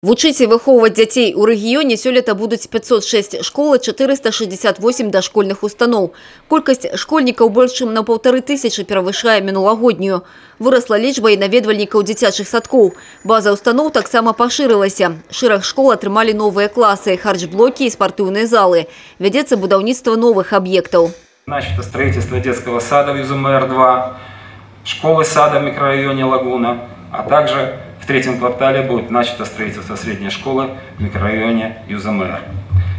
Вучыць і выхоўваць дзяцей у рэгіёне сёлета будуць 506 школ і 468 дашкольных устаноў. Колькасць школьнікаў больш чым на 1500 перавышае мінулагоднюю. Вырасла лічба і наведвальнікаў дзіцячых садкоў. База устаноў таксама пашырылася. Шэраг школ атрымалі новыя класы, харчблокі і спартыўныя залы. Вядзецца будаўніцтва новых аб'ектаў. Начато строительство детского сада в ЮЗМР-2, школы сада в микрорайоне Лагуна, а также в третьем квартале будет начато строительство средней школы в микрорайоне ЮЗМР.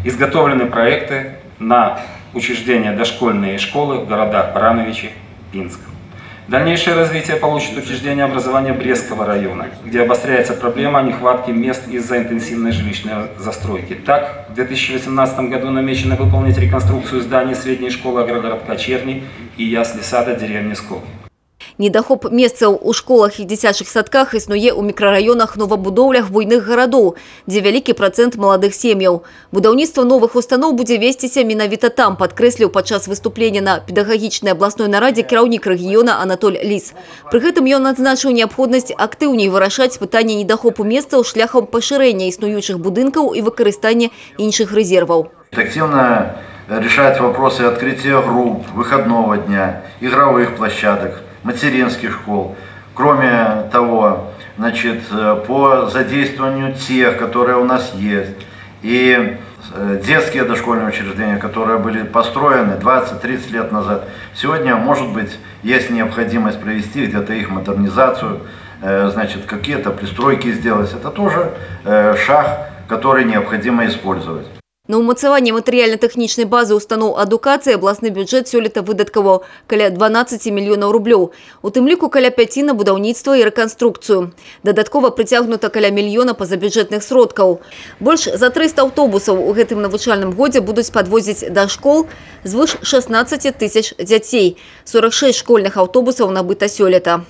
Изготовлены проекты на учреждения дошкольные школы в городах Барановичи и Пинск. Дальнейшее развитие получит учреждение образования Брестского района, где обостряется проблема нехватки мест из-за интенсивной жилищной застройки. Так, в 2018 году намечено выполнить реконструкцию зданий средней школы агрогородка Черни и ясли сада деревни Скол. Недахоп месцаў у школах і дзіцячых садках існуе ў мікрараёнах новабудоўлях буйных гарадоў, дзе вялікі працэнт маладых сем'яў. Будаўніцтва новых устаноў будзе весціся менавіта там, падкрэсліў падчас выступлення на педагагічнай абласной нарадзе кіраўнік рэгіёна Анатоль Лис. Пры гэтым ён адзначыў неабходнасць актыўней вырашаць пытанне недахопу месцаў шляхам пашырэння існуючых будынкаў і выкарыстання іншых рэзерваў. Активно решать вопросы открытия групп, выходного дня, игровых площадок, материнских школ. Кроме того, по задействованию тех, которые у нас есть, и детские дошкольные учреждения, которые были построены 20-30 лет назад, сегодня, может быть, есть необходимость провести где-то их модернизацию, какие-то пристройки сделать. Это тоже шаг, который необходимо использовать. На ўмацаванне матэрыяльна-тэхнічнай базы устаноў адукацыі абласны бюджэт сёлета выдаткаваў каля 12 мільёнаў рублёў. У тым ліку каля 5 на будаўніцтва і рэканструкцыю. Дадаткова прыцягнута каля мільёна пазабюджэтных сродкаў. Больш за 300 аўтобусаў у гэтым навучальным годзе будуць падвозіць да школ звыш 16 тысяч дзяцей. 46 школьных аўтобусаў набыта сёлета.